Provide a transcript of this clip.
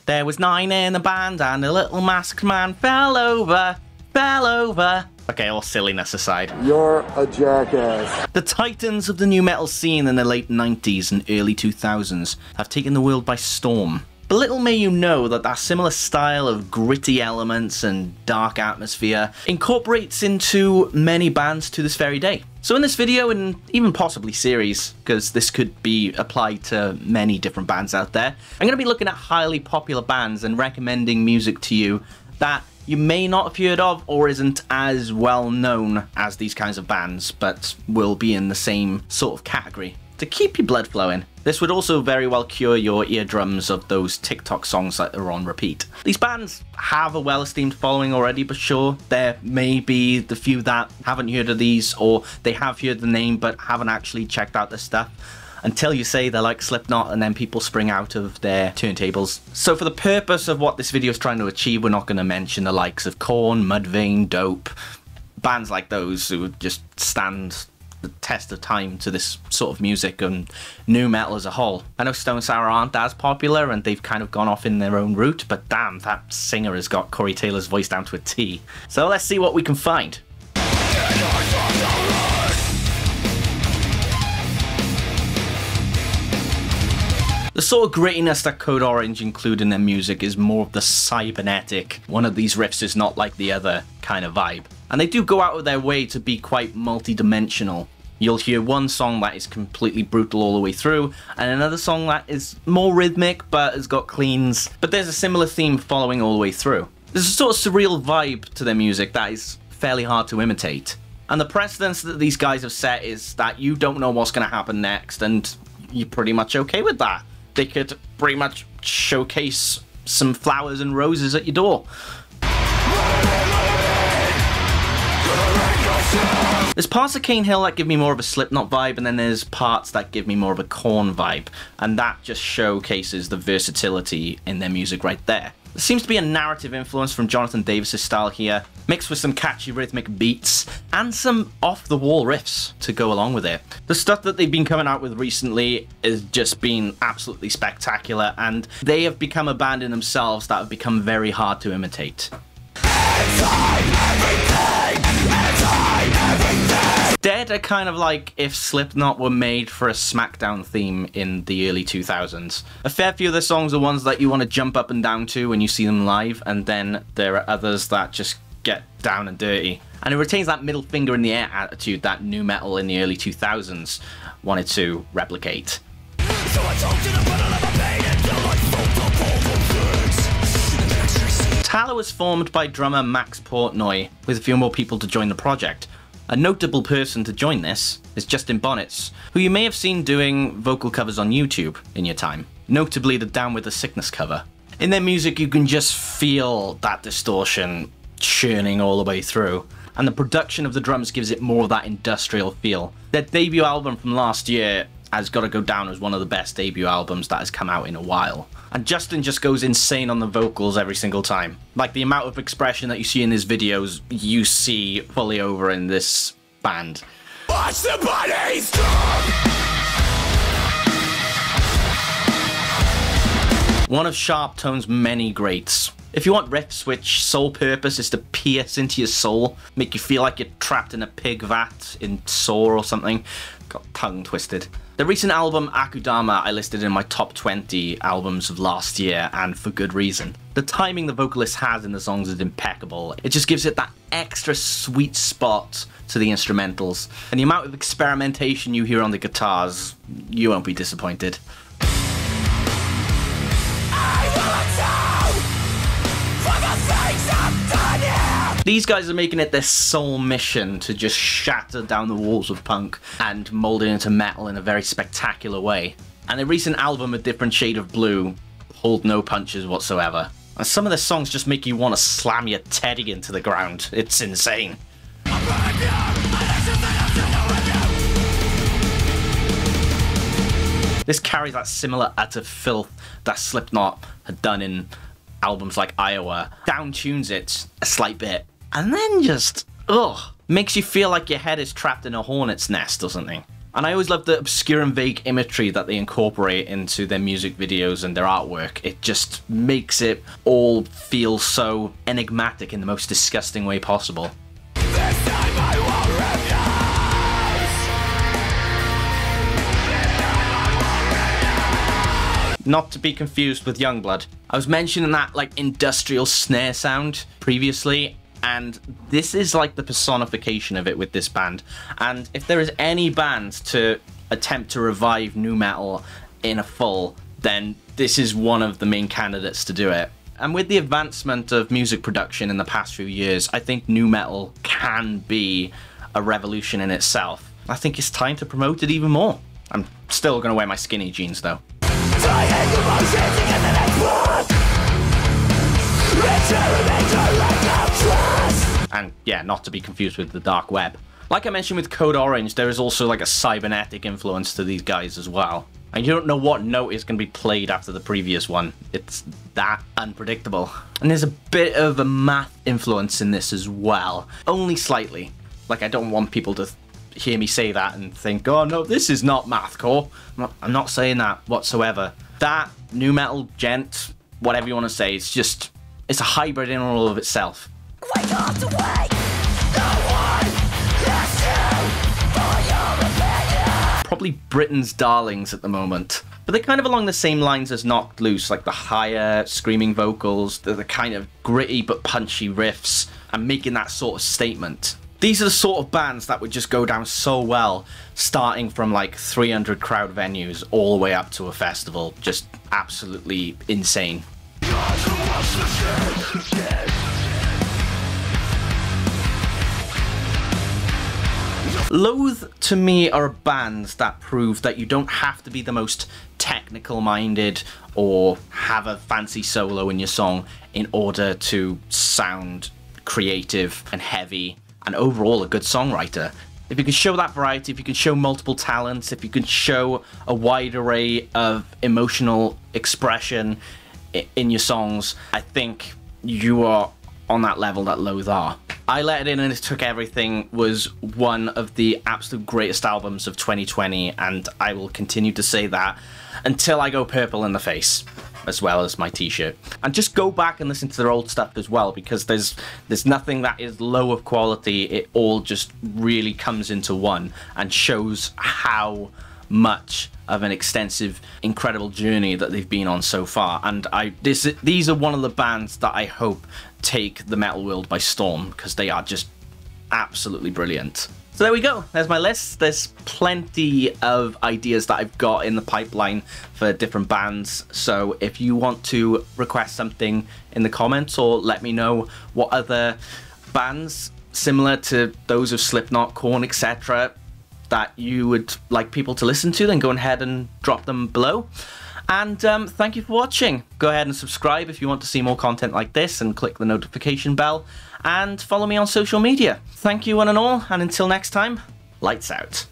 There was 9 in the band and a little masked man fell over. Okay, all silliness aside. You're a jackass. The titans of the new metal scene in the late 90s and early 2000s have taken the world by storm. But little may you know that that similar style of gritty elements and dark atmosphere incorporates into many bands to this very day. So in this video, and even possibly series, because this could be applied to many different bands out there, I'm going to be looking at highly popular bands and recommending music to you that you may not have heard of or isn't as well known as these kinds of bands, but will be in the same sort of category to keep your blood flowing. This would also very well cure your eardrums of those TikTok songs that are on repeat. These bands have a well-esteemed following already, but sure, there may be the few that haven't heard of these, or they have heard the name but haven't actually checked out this stuff until you say they're like Slipknot, and then people spring out of their turntables. So for the purpose of what this video is trying to achieve, we're not going to mention the likes of Korn, Mudvayne, Dope, bands like those who would just stand the test of time to this sort of music and new metal as a whole. I know Stone Sour aren't as popular and they've kind of gone off in their own route, but damn, that singer has got Corey Taylor's voice down to a T. So let's see what we can find. The sort of grittiness that Code Orange include in their music is more of the cybernetic, one of these riffs is not like the other kind of vibe. And they do go out of their way to be quite multi-dimensional. You'll hear one song that is completely brutal all the way through, and another song that is more rhythmic but has got cleans. But there's a similar theme following all the way through. There's a sort of surreal vibe to their music that is fairly hard to imitate. And the precedence that these guys have set is that you don't know what's going to happen next, and you're pretty much okay with that. They could pretty much showcase some flowers and roses at your door. There's parts of Cane Hill that give me more of a Slipknot vibe, and then there's parts that give me more of a Korn vibe, and that just showcases the versatility in their music right there. There seems to be a narrative influence from Jonathan Davis's style here, mixed with some catchy rhythmic beats and some off-the-wall riffs to go along with it. The stuff that they've been coming out with recently has just been absolutely spectacular, and they have become a band in themselves that have become very hard to imitate. Dead are kind of like if Slipknot were made for a SmackDown theme in the early 2000s. A fair few of their songs are ones that you want to jump up and down to when you see them live, and then there are others that just get down and dirty. And it retains that middle finger in the air attitude that new metal in the early 2000s wanted to replicate. So Talo was formed by drummer Max Portnoy, with a few more people to join the project. A notable person to join this is Justin Bonnets, who you may have seen doing vocal covers on YouTube in your time, notably the Down With The Sickness cover. In their music you can just feel that distortion churning all the way through, and the production of the drums gives it more of that industrial feel. Their debut album from last year has got to go down as one of the best debut albums that has come out in a while. And Justin just goes insane on the vocals every single time. Like the amount of expression that you see in his videos, you see fully over in this band. Watch the bodies drop! One of Sharp Tone's many greats. If you want riffs which sole purpose is to pierce into your soul, make you feel like you're trapped in a pig vat in Saw or something, got tongue twisted. The recent album Akudama I listed in my top 20 albums of last year, and for good reason. The timing the vocalist has in the songs is impeccable. It just gives it that extra sweet spot to the instrumentals, and the amount of experimentation you hear on the guitars, you won't be disappointed. These guys are making it their sole mission to just shatter down the walls of punk and mold it into metal in a very spectacular way. And their recent album, A Different Shade of Blue, pulled no punches whatsoever. And some of the songs just make you want to slam your teddy into the ground. It's insane. This carries that similar utter filth that Slipknot had done in albums like Iowa, down-tunes it a slight bit, and then just, makes you feel like your head is trapped in a hornet's nest or something. And I always love the obscure and vague imagery that they incorporate into their music videos and their artwork. It just makes it all feel so enigmatic in the most disgusting way possible. This time I won't refuse. Not to be confused with Youngblood. I was mentioning that like industrial snare sound previously, and this is like the personification of it with this band. And if there is any band to attempt to revive nu metal in a full, then this is one of the main candidates to do it. And with the advancement of music production in the past few years, I think nu metal can be a revolution in itself. I think it's time to promote it even more. I'm still gonna wear my skinny jeans though. And yeah, not to be confused with the dark web. Like I mentioned with Code Orange, there is also like a cybernetic influence to these guys as well. And you don't know what note is going to be played after the previous one. It's that unpredictable. And there's a bit of a math influence in this as well. Only slightly. Like, I don't want people to hear me say that and think, oh no, this is not mathcore. I'm not saying that whatsoever. That nu metal gent, whatever you want to say, it's a hybrid in all of itself. Wake up to wake. No one has you for your opinion. Probably Britain's darlings at the moment. But they're kind of along the same lines as Knocked Loose, like the higher screaming vocals, the kind of gritty but punchy riffs, and making that sort of statement. These are the sort of bands that would just go down so well, starting from like 300 crowd venues all the way up to a festival. Just absolutely insane. Loathe, to me, are bands that prove that you don't have to be the most technical minded or have a fancy solo in your song in order to sound creative and heavy and overall a good songwriter. If you can show that variety, if you can show multiple talents, if you can show a wide array of emotional expression in your songs, I think you are on that level that Loathe are. I Let It In and It Took Everything was one of the absolute greatest albums of 2020, and I will continue to say that until I go purple in the face, as well as my t-shirt. And just go back and listen to their old stuff as well, because there's nothing that is low of quality. It all just really comes into one and shows how much of an extensive, incredible journey that they've been on so far. And these are one of the bands that I hope take the metal world by storm, because they are just absolutely brilliant. So there we go, there's my list. There's plenty of ideas that I've got in the pipeline for different bands, so if you want to request something in the comments or let me know what other bands similar to those of Slipknot, Korn, etc. that you would like people to listen to, then go ahead and drop them below. And thank you for watching. Go ahead and subscribe if you want to see more content like this, and click the notification bell, and follow me on social media. Thank you one and all, and until next time, lights out.